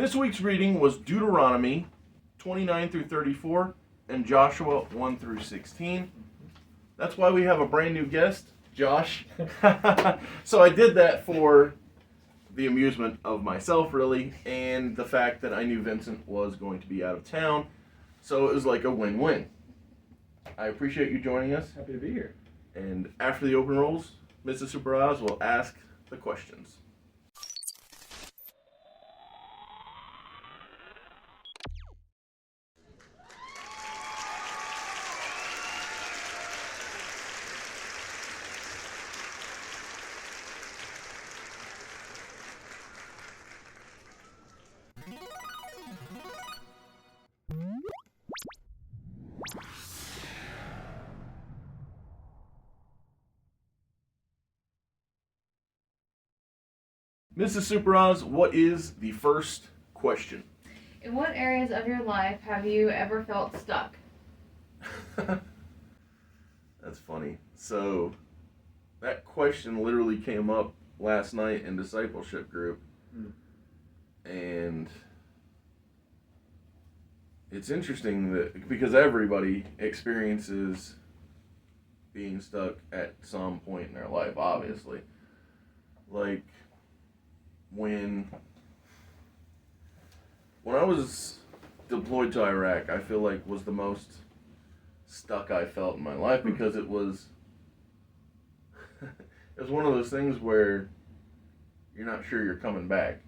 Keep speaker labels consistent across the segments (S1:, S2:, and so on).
S1: This week's reading was Deuteronomy 29 through 34 and Joshua 1 through 16. That's why we have a brand new guest, Josh. So I did that for the amusement of myself, really, and the fact that I knew Vincent was going to be out of town. So it was like a win-win. I appreciate you joining us.
S2: Happy to be here.
S1: And after the open rolls, Mrs. Super Oz will ask the questions. Mrs. Super Oz, what is the first question?
S3: In what areas of your life have you ever felt stuck?
S1: That's funny. So, that question literally came up last night in discipleship group. And it's interesting that because everybody experiences being stuck at some point in their life, obviously. Like, when I was deployed to Iraq, I feel like was the most stuck I felt in my life because it was one of those things where you're not sure you're coming back.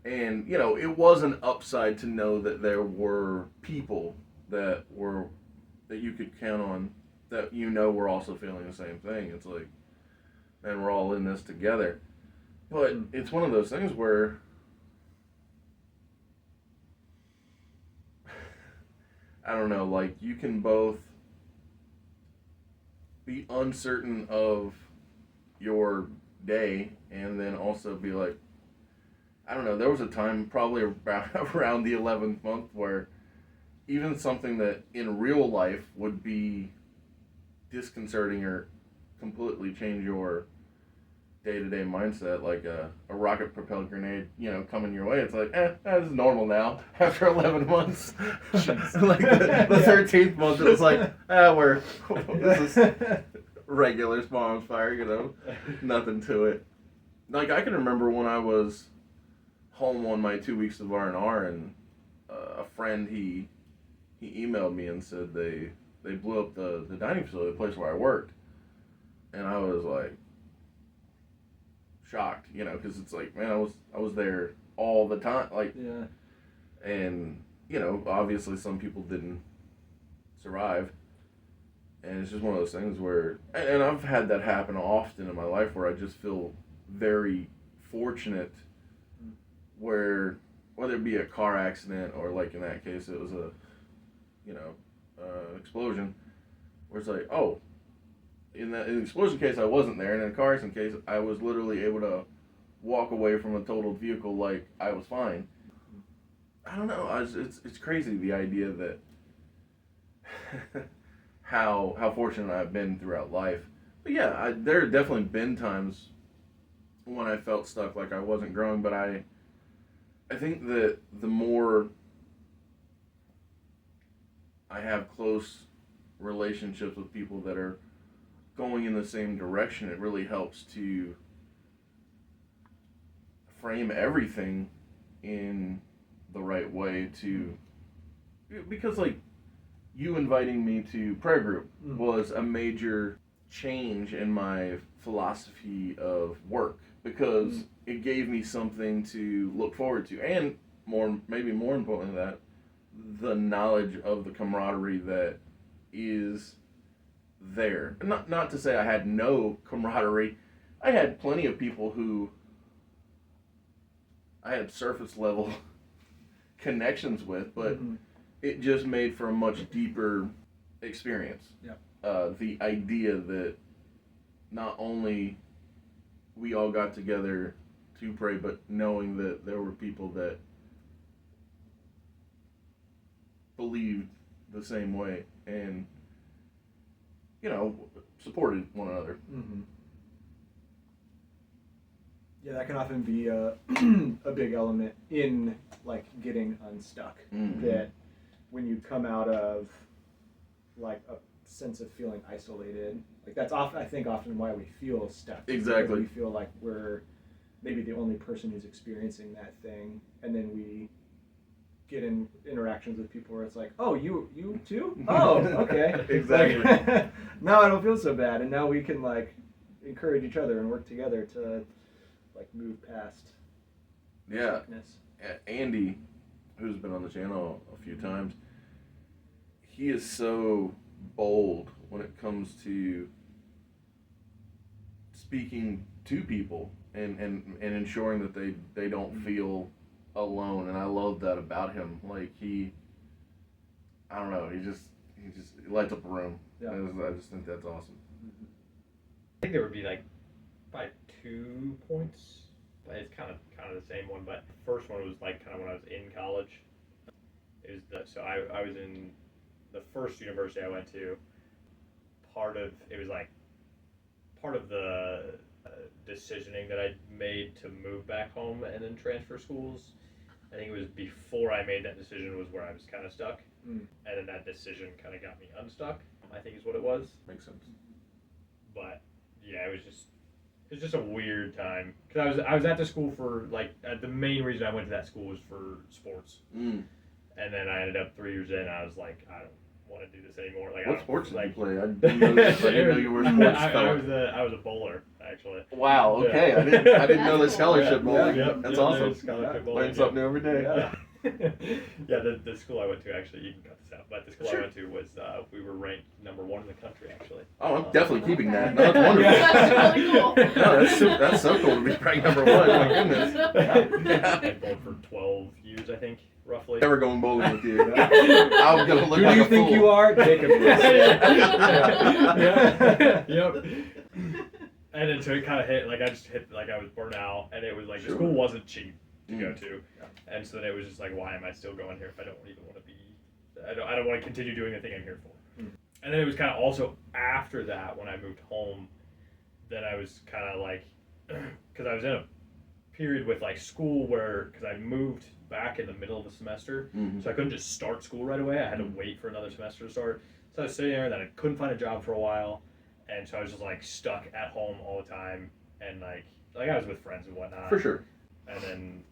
S1: And, you know, it was an upside to know that there were people that you could count on that you know were also feeling the same thing. It's like, man, we're all in this together. But it's one of those things where I don't know, like you can both be uncertain of your day and then also be like, I don't know, there was a time probably around the 11th month where even something that in real life would be disconcerting or completely change your day-to-day mindset, like a rocket propelled grenade, you know, coming your way. It's like, this is normal now after 11 months. Like the 13th month, it was like, this is regular Spawn Fire, you know, nothing to it. Like I can remember when I was home on my 2 weeks of R&R, and a friend he emailed me and said they blew up the dining facility, the place where I worked, and I was like shocked, you know, because it's like, man, I was there all the time, like,
S2: Yeah.
S1: and you know, obviously some people didn't survive, and it's just one of those things where, and I've had that happen often in my life where I just feel very fortunate, where whether it be a car accident or like in that case it was a, you know, explosion, where it's like, oh, in the explosion case, I wasn't there, and in the car accident case, I was literally able to walk away from a totaled vehicle like I was fine. I don't know. It's crazy, the idea that how fortunate I've been throughout life. But yeah, there have definitely been times when I felt stuck, like I wasn't growing. But I think that the more I have close relationships with people that are going in the same direction, it really helps to frame everything in the right way because like you inviting me to prayer group was a major change in my philosophy of work, because it gave me something to look forward to, and maybe more importantly than that, the knowledge of the camaraderie that is there. Not to say I had no camaraderie. I had plenty of people who I had surface level connections with, but it just made for a much deeper experience.
S2: Yeah.
S1: The idea that not only we all got together to pray, but knowing that there were people that believed the same way and, you know, supported one another.
S2: Yeah, that can often be a, a big element in like getting unstuck.
S1: Mhm.
S2: That when you come out of like a sense of feeling isolated, like that's often, I think, often why we feel stuck.
S1: Exactly.
S2: Because we feel like we're maybe the only person who's experiencing that thing, and then we get in interactions with people where it's like, oh, you too? Oh, okay.
S1: Exactly.
S2: Like, now I don't feel so bad, and now we can like encourage each other and work together to like move past
S1: Yeah.
S2: sickness.
S1: Andy, who's been on the channel a few times, he is so bold when it comes to speaking to people and ensuring that they don't feel alone. And I love that about him. Like I don't know, he just lights up a room.
S2: Yeah.
S1: I just think that's awesome.
S4: I think there would be like probably 2 points. It's kind of the same one, but the first one was like kind of when I was in college. So I was in the first university I went to. Part of the decisioning that I made to move back home and then transfer schools. I think it was before I made that decision was where I was kind of stuck, and then that decision kind of got me unstuck. I think is what it was.
S1: Makes sense.
S4: But yeah, it was just a weird time because I was at the school for like the main reason I went to that school was for sports, and then I ended up 3 years in. I was like, I don't want to do this anymore. Like,
S1: What sports did
S4: like,
S1: you play? I didn't know you were a sports fella.
S4: I was a bowler actually.
S1: Wow. Okay.
S4: Yeah.
S1: I didn't know the scholarship bowling.
S4: Yep,
S1: That's
S4: yep,
S1: awesome.
S4: there's scholarship bowling,
S1: Learn something new every day.
S4: Yeah. Yeah, the school I went to, actually, you can cut this out, but the school
S1: Sure.
S4: I went to was, we were ranked #1 in the country, actually.
S1: Oh, I'm definitely keeping that.
S3: Okay.
S1: No, that's wonderful.
S3: That's really cool.
S1: No, that's so cool to be ranked #1. My goodness.
S4: I bowled for 12 years, I think, roughly.
S1: Never going bowling with you. I'm gonna look
S2: Who
S1: like
S2: do you
S1: a
S2: think
S1: fool.
S2: you are? Jacob is.
S4: Yeah. Yep. And then so it kind of hit, like I just hit, like I was burnt out, and it was like the
S1: Sure.
S4: school wasn't cheap to go
S1: Mm.
S4: to, and so then it was just like, why am I still going here if I don't even want to be? I don't want to continue doing the thing I'm here for. And then it was kind of also after that when I moved home, then I was kind of like, because I was in a period with like school where, because I moved back in the middle of the semester,
S1: Mhm.
S4: so I couldn't just start school right away. I had to wait for another semester to start. So I was sitting there, and then I couldn't find a job for a while, and so I was just like stuck at home all the time, and like I was with friends and whatnot.
S1: For sure.
S4: And then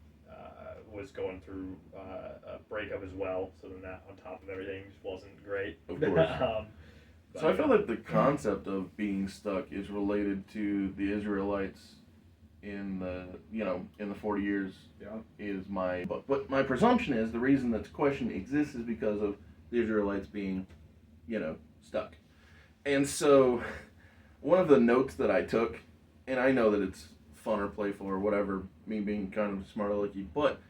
S4: was going through a breakup as well, so then that on top of everything just wasn't great.
S1: Of course. So I
S4: but,
S1: feel like the concept of being stuck is related to the Israelites in the 40 years.
S2: Yeah.
S1: Is my but my presumption is the reason that the question exists is because of the Israelites being, stuck. And so one of the notes that I took, and I know that it's fun or playful or whatever, me being kind of smart alecky, but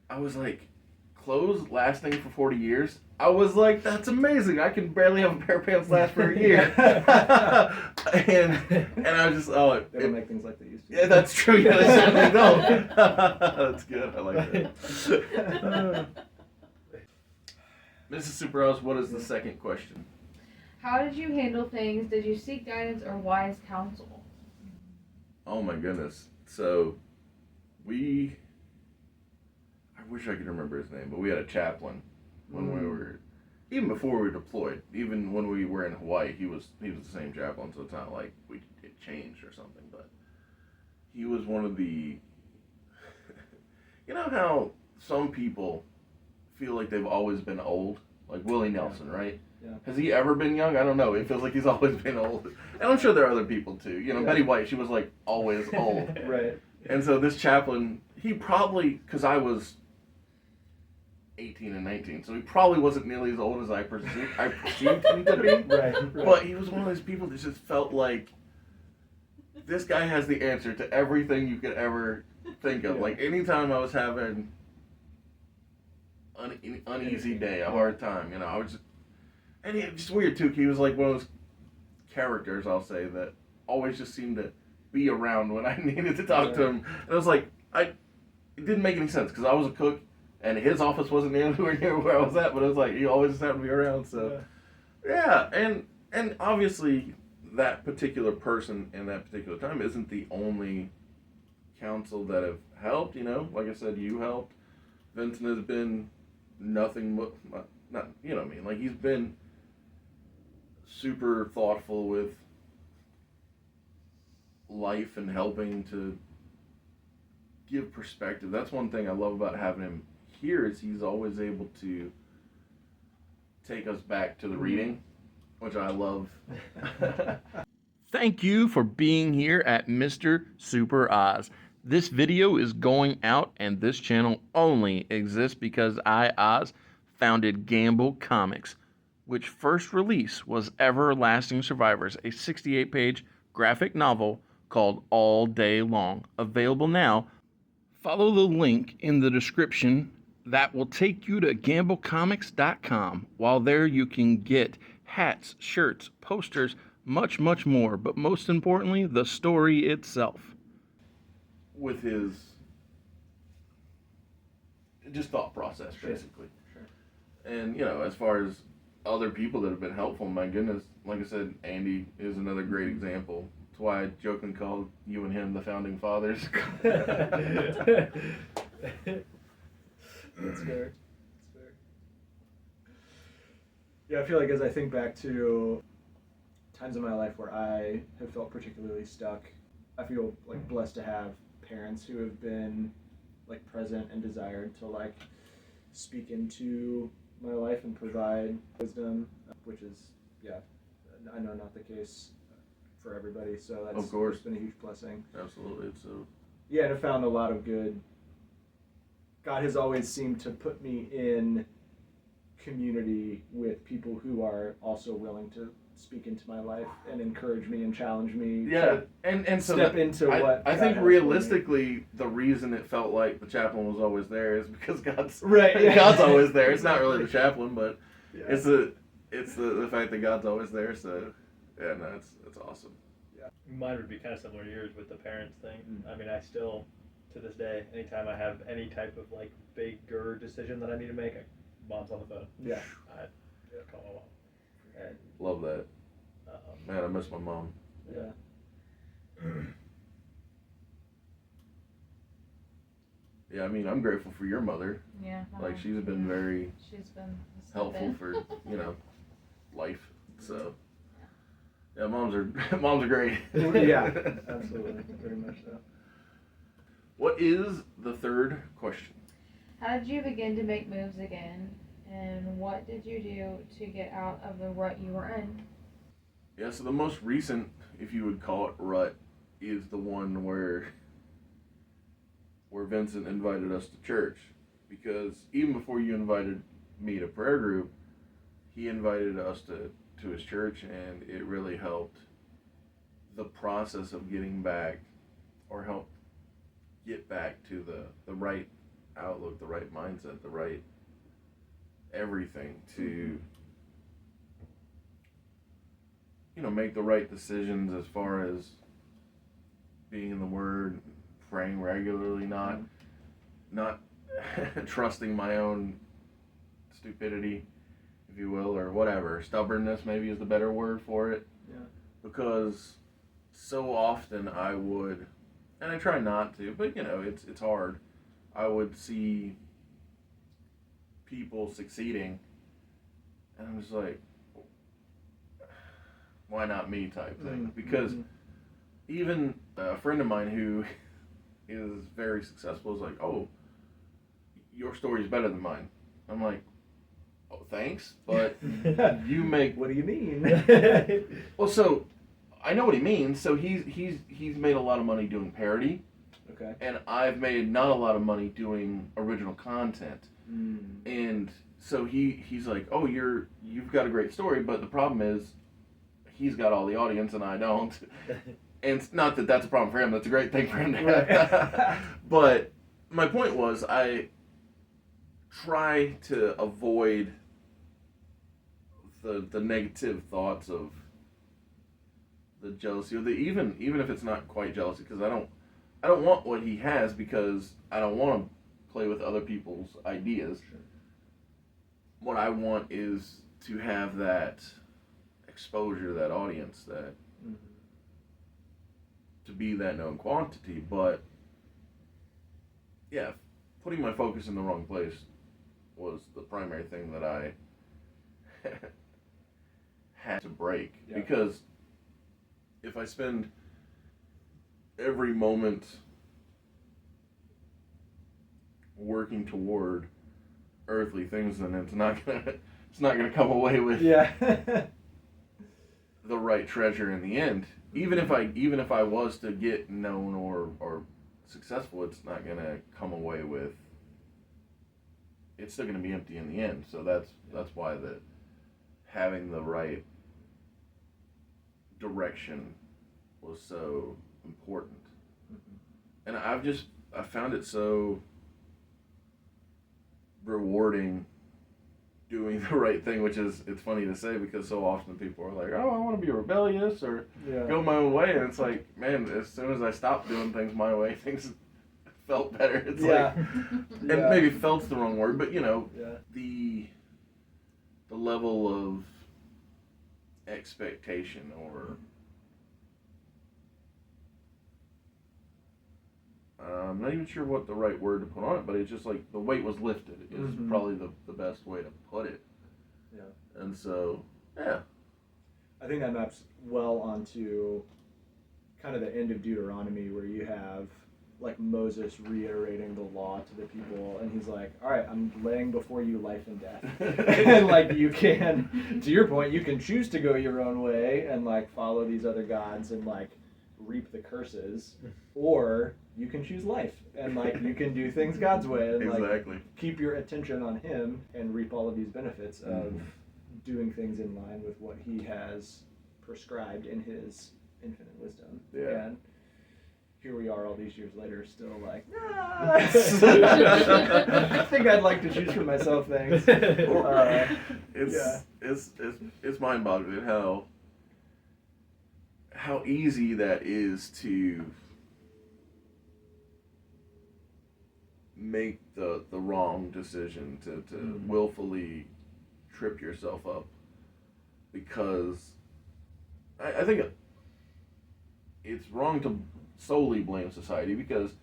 S1: I was like, clothes lasting for 40 years? I was like, that's amazing. I can barely have a pair of pants last for a year. and I was just,
S2: They don't make things like they used to.
S1: yeah, that's true. Yeah, they certainly don't. That's good. I like that. Mrs. Superhouse, what is the second question?
S3: How did you handle things? Did you seek guidance or wise counsel?
S1: Oh my goodness. So, I wish I could remember his name, but we had a chaplain when we were, even before we were deployed, even when we were in Hawaii, he was the same chaplain, so it's not like it changed or something, but he was one of the, you know how some people feel like they've always been old? Like Willie Nelson, right?
S2: Yeah.
S1: Has he ever been young? I don't know. It feels like he's always been old. And I'm sure there are other people too.
S2: Yeah.
S1: Betty White, she was like always old.
S2: Right.
S1: And so this chaplain, he probably, because I was 18 and 19, so he probably wasn't nearly as old as I perceived him to be.
S2: Right.
S1: But he was one of those people that just felt like this guy has the answer to everything you could ever think of.
S2: Yeah.
S1: Like anytime I was having an uneasy day, a hard time, I was just, and it's just weird too. He was like one of those characters, I'll say, that always just seemed to be around when I needed to talk to him. And I was like, it didn't make any sense because I was a cook and his office wasn't anywhere near where I was at, but it was like he always just happened to be around. So yeah, and obviously that particular person in that particular time isn't the only counsel that have helped. You know, like I said, you helped. Vincent has been nothing but not. You know what I mean? Like he's been super thoughtful with life and helping to give perspective. That's one thing I love about having him here is he's always able to take us back to the reading, which I love. Thank you for being here at Mr. Super Oz. This video is going out, and this channel only exists because I, Oz, founded Gamble Comics, which first release was Everlasting Survivors, a 68-page graphic novel called All Day Long. Available now. Follow the link in the description that will take you to gamblecomics.com. While there, you can get hats, shirts, posters, much, much more. But most importantly, the story itself. With his just thought process, basically.
S2: Sure.
S1: And, you know, as far as other people that have been helpful, my goodness, like I said, Andy is another great example. That's why I jokingly called you and him the founding fathers.
S2: That's fair. Yeah, I feel like as I think back to times in my life where I have felt particularly stuck, I feel like blessed to have parents who have been like present and desired to like speak into my life and provide wisdom, which is, yeah, I know not the case for everybody, so that's
S1: Of course.
S2: It's been a huge blessing.
S1: Absolutely. So
S2: Yeah, and I found a lot of good. God has always seemed to put me in community with people who are also willing to speak into my life and encourage me and challenge me.
S1: yeah,
S2: to
S1: and so
S2: step into what
S1: I
S2: God
S1: think
S2: has for
S1: realistically the reason it felt like the chaplain was always there is because God's
S2: Right, yeah.
S1: God's always there. It's not really the chaplain, but
S2: me. Yeah.
S1: it's the fact that God's always there. So yeah, no, it's awesome.
S4: Mine would be kind of similar to yours with the parents thing.
S2: Mm.
S4: I mean, I still, to this day, anytime I have any type of like bigger decision that I need to make, mom's on the phone.
S2: Yeah.
S4: I call my mom. And,
S1: Love that. Man, I miss my mom.
S2: Yeah.
S1: Yeah, I mean, I'm grateful for your mother.
S3: Yeah.
S1: Like she's been very
S3: She's been
S1: helpful for life. So yeah, moms are great.
S2: Yeah, absolutely. Very much so.
S1: What is the third question?
S3: How did you begin to make moves again? And what did you do to get out of the rut you were in?
S1: Yeah, so the most recent, if you would call it rut, is the one where Vincent invited us to church. Because even before you invited me to prayer group, he invited us to his church, and it really helped the process of getting back, or helped get back to the right outlook, the right mindset, the right everything to make the right decisions as far as being in the Word, praying regularly, not trusting my own stupidity, if you will, or whatever. Stubbornness maybe is the better word for it.
S2: Yeah.
S1: Because so often I would, and I try not to, but it's hard. I would see people succeeding, and I'm just like, why not me type thing? Because even a friend of mine who is very successful is like, oh, your story is better than mine. I'm like, oh, thanks, but you make.
S2: What do you mean?
S1: Well, so I know what he means. So he's made a lot of money doing parody,
S2: Okay.
S1: and I've made not a lot of money doing original content. And so he's like, oh, you've got a great story, but the problem is he's got all the audience and I don't. And it's not that that's a problem for him. That's a great thing for him to have.
S2: Right.
S1: But my point was, I try to avoid the negative thoughts of the jealousy, or even if it's not quite jealousy, because I don't want what he has, because I don't want to play with other people's ideas.
S2: Sure.
S1: What I want is to have that exposure, that audience, that to be that known quantity. But yeah, putting my focus in the wrong place was the primary thing that I had to break.
S2: Yeah.
S1: Because if I spend every moment working toward earthly things, then it's not gonna come away with
S2: Yeah.
S1: the right treasure in the end. Even if I was to get known or successful, it's not gonna come away with. It's still gonna be empty in the end. So that's why that having the right direction was so important. And I found it so rewarding doing the right thing, which is, it's funny to say because so often people are like, oh, I want to be rebellious or
S2: Yeah.
S1: go my own way, and it's like, man, as soon as I stopped doing things my way, things felt better. It's
S2: Yeah.
S1: like, and
S2: Yeah.
S1: maybe felt's the wrong word, but you know,
S2: Yeah.
S1: the level of expectation, or I'm not even sure what the right word to put on it, but it's just like the weight was lifted is
S2: Mhm.
S1: probably the best way to put it.
S2: Yeah.
S1: And so, yeah.
S2: I think that maps well onto kind of the end of Deuteronomy, where you have like Moses reiterating the law to the people, and he's like, all right, I'm laying before you life and death. And like, you can, to your point, you can choose to go your own way and like follow these other gods and like reap the curses, or you can choose life and like you can do things God's way and like
S1: Exactly.
S2: keep your attention on him and reap all of these benefits of
S1: Mhm.
S2: doing things in line with what he has prescribed in his infinite wisdom.
S1: Yeah.
S2: And here we are all these years later, still like,
S1: I
S2: I think I'd like to choose for myself things.
S1: It's mind-boggling how easy that is to make the wrong decision, to
S2: Mhm.
S1: willfully trip yourself up, because I think it's wrong to solely blame society, because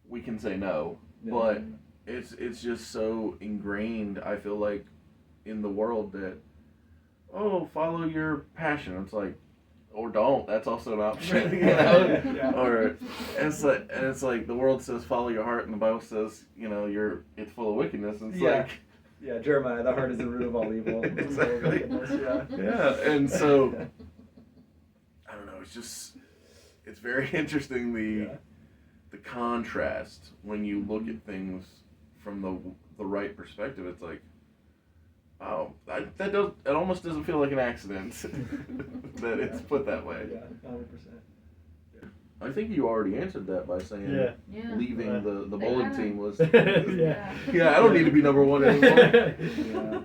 S1: we can say no,
S2: Yeah.
S1: but it's just so ingrained, I feel like, in the world that, oh, follow your passion. It's like, or don't. That's also an option. You know?
S2: Yeah.
S1: Or it's like the world says follow your heart, and the Bible says, you know, it's full of wickedness. And it's
S2: Yeah.
S1: like,
S2: Yeah, Jeremiah, the heart is the root of all evil.
S1: Exactly.
S2: Yeah.
S1: yeah. And so I don't know. It's very interesting
S2: Yeah.
S1: the contrast when you look at things from the right perspective. It's like, oh, it almost doesn't feel like an accident that it's put that way.
S2: Yeah, 100%.
S1: I think you already answered that by saying
S4: Yeah.
S3: Yeah.
S1: leaving
S4: Right.
S1: the
S3: They
S1: bowling
S3: kinda-
S1: team was.
S4: Yeah.
S1: Yeah, I don't need to be number one anymore.
S2: Yeah.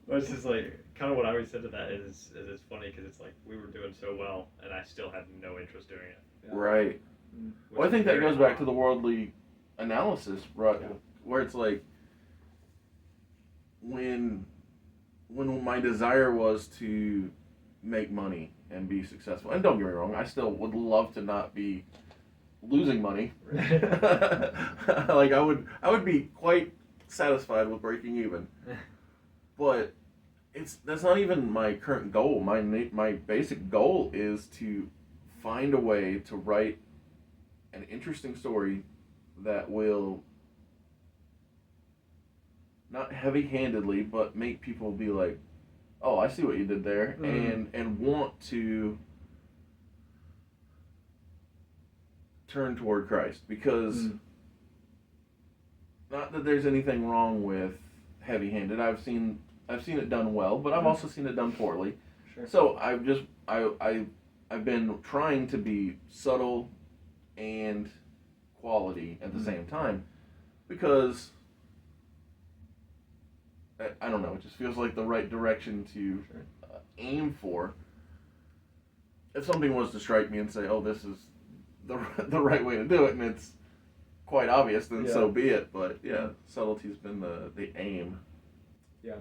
S4: Well, it's just like kind of what I always said to that is it's funny because it's like we were doing so well and I still had no interest doing it.
S2: Yeah.
S1: Right.
S4: which
S1: Well, I
S4: is
S1: think that
S4: very
S1: goes back
S4: odd.
S1: to the worldly analysis, right?
S2: Yeah.
S1: Where it's like, when my desire was to make money and be successful, and don't get me wrong, I still would love to not be losing money. Like I would be quite satisfied with breaking even. But that's not even my current goal. My basic goal is to find a way to write an interesting story that will not heavy-handedly, but make people be like, "Oh, I see what you did there," and want to turn toward Christ. Because not that there's anything wrong with heavy-handed. I've seen it done well, but I've also seen it done poorly.
S2: Sure.
S1: So I've been trying to be subtle and quality at the same time, because I don't know, it just feels like the right direction to aim for. If something was to strike me and say, "Oh, this is the right way to do it," and it's quite obvious, then so be it. But yeah, subtlety's been the aim.
S2: Yeah,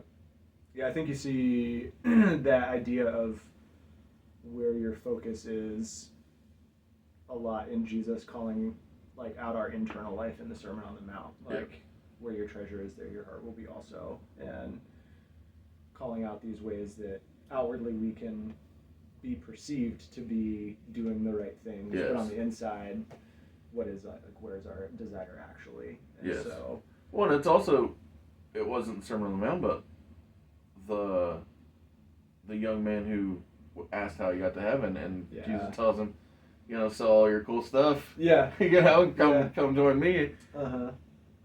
S2: I think you see that idea of where your focus is a lot in Jesus calling like out our internal life in the Sermon on the Mount.
S1: Yeah.
S2: Like where your treasure is, there your heart will be also. And calling out these ways that outwardly we can be perceived to be doing the right things,
S1: Yes.
S2: but on the inside, what is like where's our desire actually? And
S1: Yes.
S2: so
S1: Well, and it's also, it wasn't Sermon on the Mount, but the young man who asked how he got to heaven, and
S2: Yeah.
S1: Jesus tells him, sell all your cool stuff,
S2: yeah,
S1: come join me.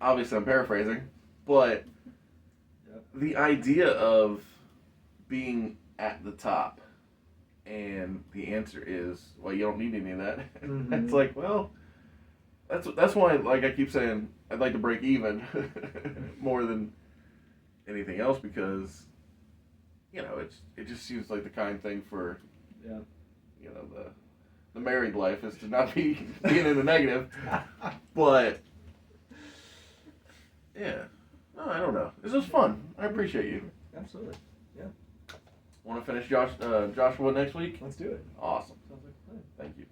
S1: Obviously, I'm paraphrasing, but
S2: Yep.
S1: the idea of being at the top, and the answer is, well, you don't need any of that.
S2: Mhm.
S1: It's like, well, that's why, like I keep saying, I'd like to break even more than anything else, because it just seems like the kind thing for
S2: Yeah.
S1: the married life is to not be being in the negative. But yeah, no, I don't know. This was fun. I appreciate you.
S2: Absolutely.
S1: Want to finish Joshua next week?
S2: Let's do it.
S1: Awesome.
S2: Sounds like a plan.
S1: Thank you.